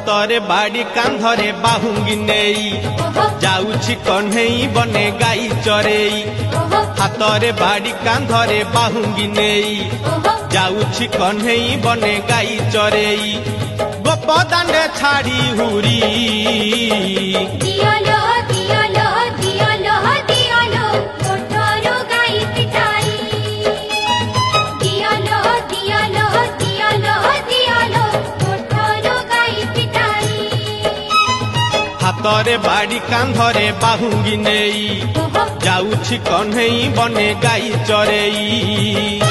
हातरे बाड़ी कांधरे बाहुंगी नेई जाउछि कन्हई बने गाई चरेई हातरे बाड़ी कांधरे बाहुंगी नेई जाउछि कन्हई बने गाई चरेई गोपदांडे छाड़ी हुरी दियालो दियालो दियालो दियालो मोटरो गाई पिटाई दियालो दियालो दियालो दियालो मोटरो गाई पिटाई हातरे बाड़ी कांधरे बाहुंगी नेई जाउछि कन्हई बने गाई चरेई।